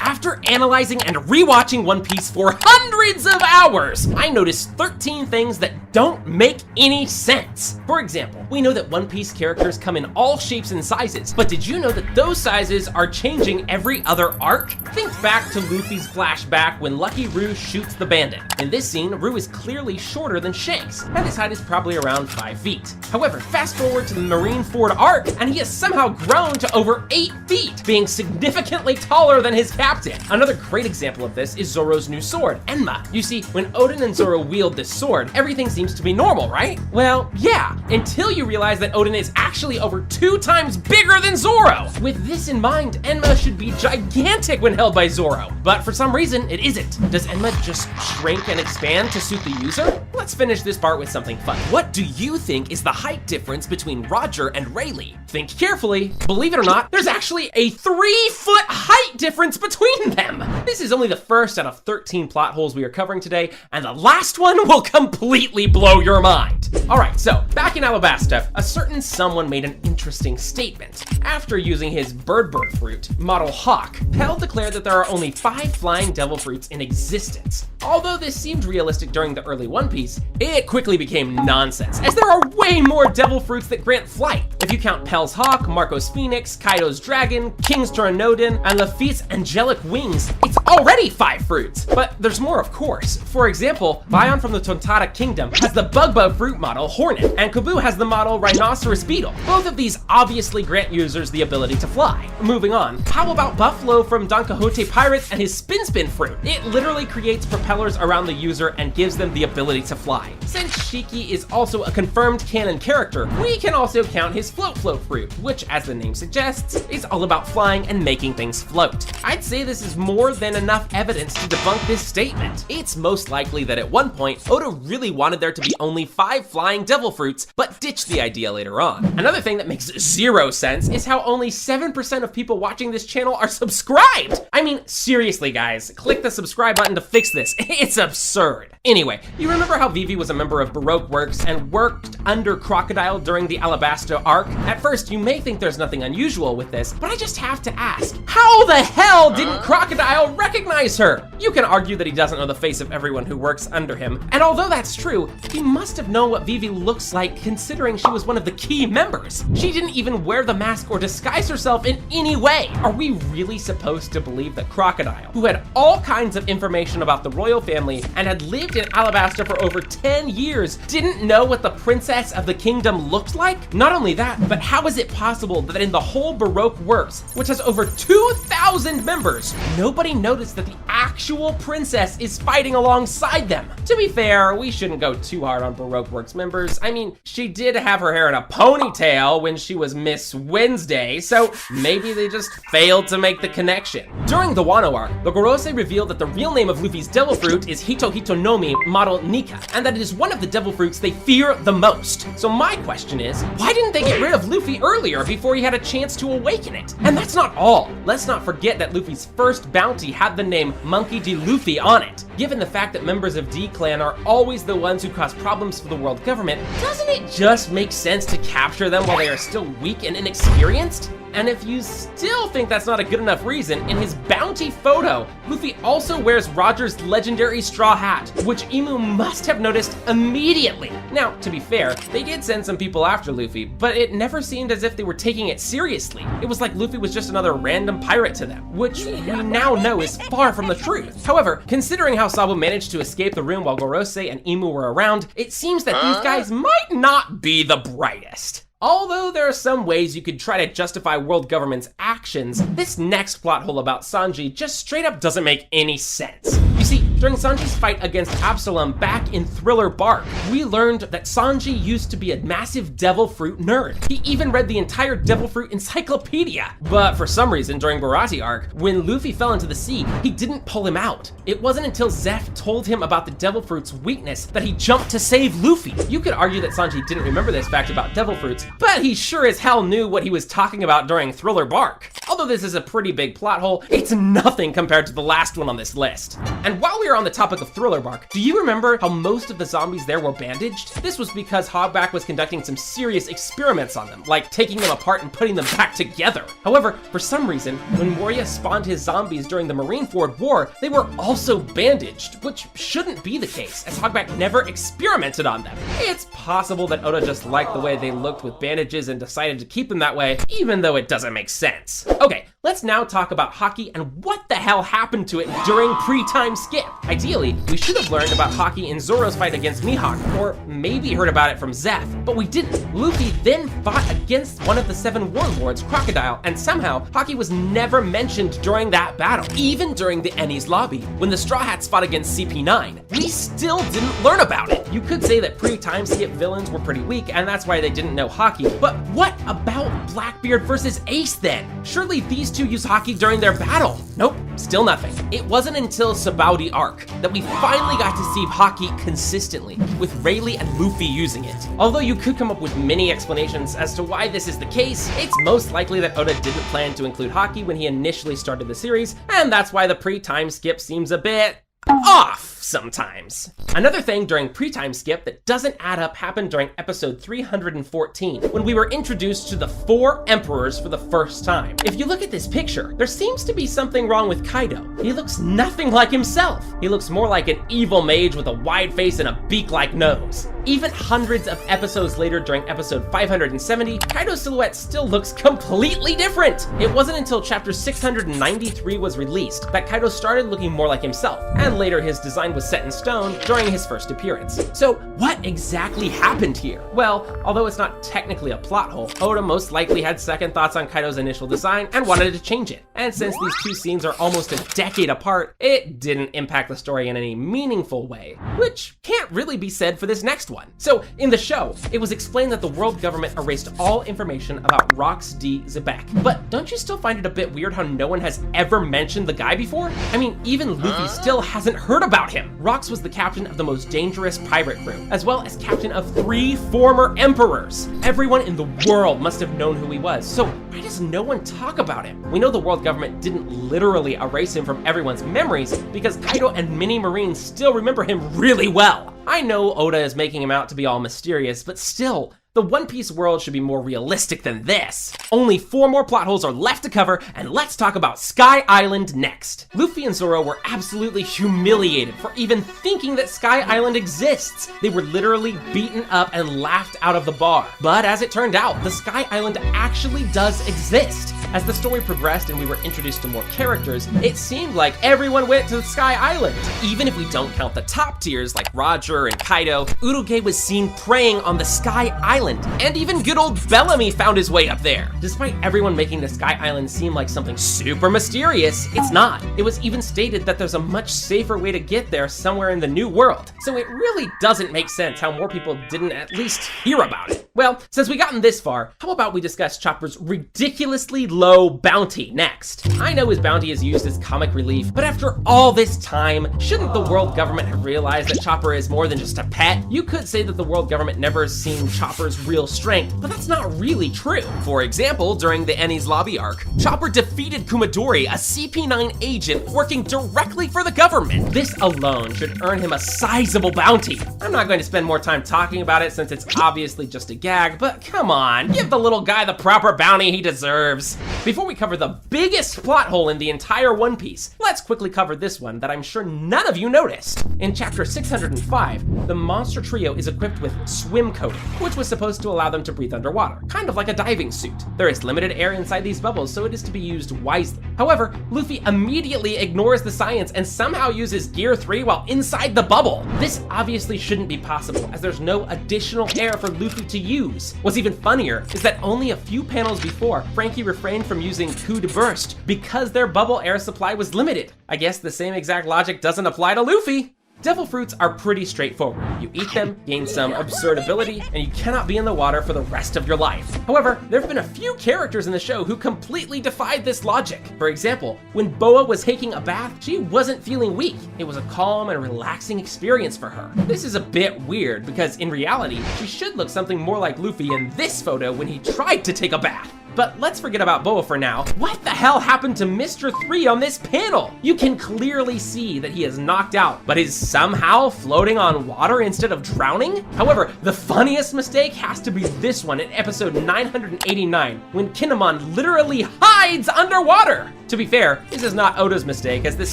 After analyzing and rewatching One Piece for hundreds of hours, I noticed 13 things that don't make any sense. For example, we know that One Piece characters come in all shapes and sizes, but did you know that those sizes are changing every other arc? Think back to Luffy's flashback when Lucky Roo shoots the bandit. In this scene, Roo is clearly shorter than Shanks, and his height is probably around 5 feet. However, fast forward to the Marineford arc, and he has somehow grown to over 8 feet, being significantly taller than his captain. Another great example of this is Zoro's new sword, Enma. You see, when Oden and Zoro wield this sword, everything seems to be normal, right? Well, yeah, until you realize that Oden is actually over 2 times bigger than Zoro. With this in mind, Enma should be gigantic when held by Zoro, but for some reason, it isn't. Does Enma just shrink and expand to suit the user? Let's finish this part with something fun. What do you think is the height difference between Roger and Rayleigh? Think carefully. Believe it or not, there's actually a 3-foot height difference between them. This is only the first out of 13 plot holes we are covering today, and the last one will completely blow your mind. All right, so back in Alabasta, a certain someone made an interesting statement. After using his bird fruit, model Hawk, Pell declared that there are only 5 flying devil fruits in existence. Although this seemed realistic during the early One Piece, it quickly became nonsense, as there are way more devil fruits that grant flight. If you count Pell's Hawk, Marco's Phoenix, Kaido's Dragon, King's Pteranodon, and Laffite's Angelic Wings, it's already 5 fruits. But there's more, of course. For example, Vion from the Tontada Kingdom has the Bugbo fruit model Hornet, and Kubu has the model Rhinoceros Beetle. Both of these obviously grant users the ability to fly. Moving on, how about Buffalo from Don Quixote Pirates and his Spin fruit? It literally creates propellers around the user and gives them the ability to fly. Since Shiki is also a confirmed canon character, we can also count his Float fruit, which, as the name suggests, is all about flying and making things float. I'd say this is more than enough evidence to debunk this statement. It's most likely that at one point, Oda really wanted there to be only 5 flying devil fruits, but ditched the idea later on. Another thing that makes 0 sense is how only 7% of people watching this channel are subscribed. I mean, seriously guys, click the subscribe button to fix this. It's absurd. Anyway, you remember how Vivi was a member of Baroque Works and worked under Crocodile during the Alabasta arc? At first, you may think there's nothing unusual with this, but I just have to ask, how the hell didn't Crocodile recognize her? You can argue that he doesn't know the face of everyone who works under him, and although that's true, he must have known what Vivi looks like considering she was one of the key members. She didn't even wear the mask or disguise herself in any way. Are we really supposed to believe that Crocodile, who had all kinds of information about the royal family and had lived in Alabasta for over 10 years, didn't know what the princess of the kingdom looked like? Not only that, but how is it possible that in the whole Baroque Works, which has over 2,000 members, nobody noticed that the actual princess is fighting alongside them? To be fair, we shouldn't go too hard on Baroque Works members. I mean, she did have her hair in a ponytail when she was Miss Wednesday, so maybe they just failed to make the connection. During the Wano arc, the Gorosei revealed that the real name of Luffy's devil fruit is Hito Hitonomi model Nika, and that it is one of the devil fruits they fear the most. So my question is, why didn't they get rid of Luffy earlier before he had a chance to awaken it? And that's not all. Let's not forget that Luffy's first bounty had the name Monkey D. Luffy on it. Given the fact that members of D-Clan are always the ones who cause problems for the world government, doesn't it just make sense to capture them while they are still weak and inexperienced? And if you still think that's not a good enough reason, in his bounty photo, Luffy also wears Roger's legendary straw hat, which Imu must have noticed immediately. Now, to be fair, they did send some people after Luffy, but it never seemed as if they were taking it seriously. It was like Luffy was just another random pirate to them, which we now know is far from the truth. However, considering how Sabo managed to escape the room while Gorosei and Imu were around, it seems that these guys might not be the brightest. Although there are some ways you could try to justify world government's actions, this next plot hole about Sanji just straight up doesn't make any sense. You see, during Sanji's fight against Absalom back in Thriller Bark, we learned that Sanji used to be a massive devil fruit nerd. He even read the entire devil fruit encyclopedia. But for some reason during Baratie arc, when Luffy fell into the sea, he didn't pull him out. It wasn't until Zeph told him about the devil fruit's weakness that he jumped to save Luffy. You could argue that Sanji didn't remember this fact about devil fruits, but he sure as hell knew what he was talking about during Thriller Bark. Although this is a pretty big plot hole, it's nothing compared to the last one on this list. And And while we are on the topic of Thriller Bark, do you remember how most of the zombies there were bandaged? This was because Hogback was conducting some serious experiments on them, like taking them apart and putting them back together. However, for some reason, when Moria spawned his zombies during the Marineford War, they were also bandaged, which shouldn't be the case, as Hogback never experimented on them. It's possible that Oda just liked the way they looked with bandages and decided to keep them that way, even though it doesn't make sense. Okay, let's now talk about Haki and what the hell happened to it during pre-time skip. Ideally, we should have learned about Haki in Zoro's fight against Mihawk, or maybe heard about it from Zeph, but we didn't. Luffy then fought against one of the 7 warlords, Crocodile, and somehow Haki was never mentioned during that battle. Even during the Enies lobby, when the Straw Hats fought against CP9, we still didn't learn about it. You could say that pre-time skip villains were pretty weak, and that's why they didn't know Haki, but what about Blackbeard versus Ace then? Surely these two use Haki during their battle. Nope, still nothing. It wasn't until Sabaody arc that we finally got to see Haki consistently, with Rayleigh and Luffy using it. Although you could come up with many explanations as to why this is the case, it's most likely that Oda didn't plan to include Haki when he initially started the series, and that's why the pre-time skip seems a bit off sometimes. Another thing during pre-time skip that doesn't add up happened during episode 314, when we were introduced to the 4 emperors for the first time. If you look at this picture, there seems to be something wrong with Kaido. He looks nothing like himself. He looks more like an evil mage with a wide face and a beak-like nose. Even hundreds of episodes later during episode 570, Kaido's silhouette still looks completely different. It wasn't until chapter 693 was released that Kaido started looking more like himself, and later his design was set in stone during his first appearance. So what exactly happened here? Well, although it's not technically a plot hole, Oda most likely had second thoughts on Kaido's initial design and wanted to change it. And since these two scenes are almost a decade apart, it didn't impact the story in any meaningful way, which can't really be said for this next one. So in the show, it was explained that the world government erased all information about Rox D. Zebek. But don't you still find it a bit weird how no one has ever mentioned the guy before? I mean, even Luffy still hasn't heard about him. Rox was the captain of the most dangerous pirate crew, as well as captain of 3 former emperors. Everyone in the world must have known who he was, so why does no one talk about him? We know the world government didn't literally erase him from everyone's memories, because Kaido and many Marines still remember him really well. I know Oda is making him out to be all mysterious, but still, the One Piece world should be more realistic than this. Only 4 more plot holes are left to cover, and let's talk about Sky Island next. Luffy and Zoro were absolutely humiliated for even thinking that Sky Island exists. They were literally beaten up and laughed out of the bar. But as it turned out, the Sky Island actually does exist. As the story progressed and we were introduced to more characters, it seemed like everyone went to the Sky Island. Even if we don't count the top tiers like Roger and Kaido, Uruge was seen preying on the Sky Island, and even good old Bellamy found his way up there. Despite everyone making the Sky Island seem like something super mysterious, it's not. It was even stated that there's a much safer way to get there somewhere in the New World. So it really doesn't make sense how more people didn't at least hear about it. Well, since we gotten this far, how about we discuss Chopper's ridiculously low bounty next? I know his bounty is used as comic relief, but after all this time, shouldn't the world government have realized that Chopper is more than just a pet? You could say that the world government never seen Chopper's real strength, but that's not really true. For example, during the Enies lobby arc, Chopper defeated Kumadori, a CP9 agent working directly for the government. This alone should earn him a sizable bounty. I'm not going to spend more time talking about it since it's obviously just a gag, but come on, give the little guy the proper bounty he deserves. Before we cover the biggest plot hole in the entire One Piece, let's quickly cover this one that I'm sure none of you noticed. In chapter 605, the monster trio is equipped with swim coating, which was supposed to allow them to breathe underwater, kind of like a diving suit. There is limited air inside these bubbles, so it is to be used wisely. However, Luffy immediately ignores the science and somehow uses Gear 3 while inside the bubble. This obviously shouldn't be possible, as there's no additional air for Luffy to use. What's even funnier is that only a few panels before, Frankie refrained from using coup de burst because their bubble air supply was limited. I guess the same exact logic doesn't apply to Luffy. Devil fruits are pretty straightforward. You eat them, gain some absurd ability, and you cannot be in the water for the rest of your life. However, there have been a few characters in the show who completely defied this logic. For example, when Boa was taking a bath, she wasn't feeling weak. It was a calm and relaxing experience for her. This is a bit weird because in reality, she should look something more like Luffy in this photo when he tried to take a bath. But let's forget about Boa for now. What the hell happened to Mr. 3 on this panel? You can clearly see that he is knocked out, but is somehow floating on water instead of drowning? However, the funniest mistake has to be this one in episode 989, when Kinemon literally hides underwater. To be fair, this is not Oda's mistake, as this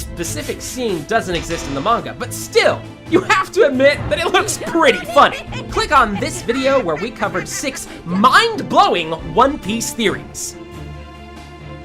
specific scene doesn't exist in the manga, but still, you have to admit that it looks pretty funny. Click on this video where we covered 6 mind-blowing One Piece theories.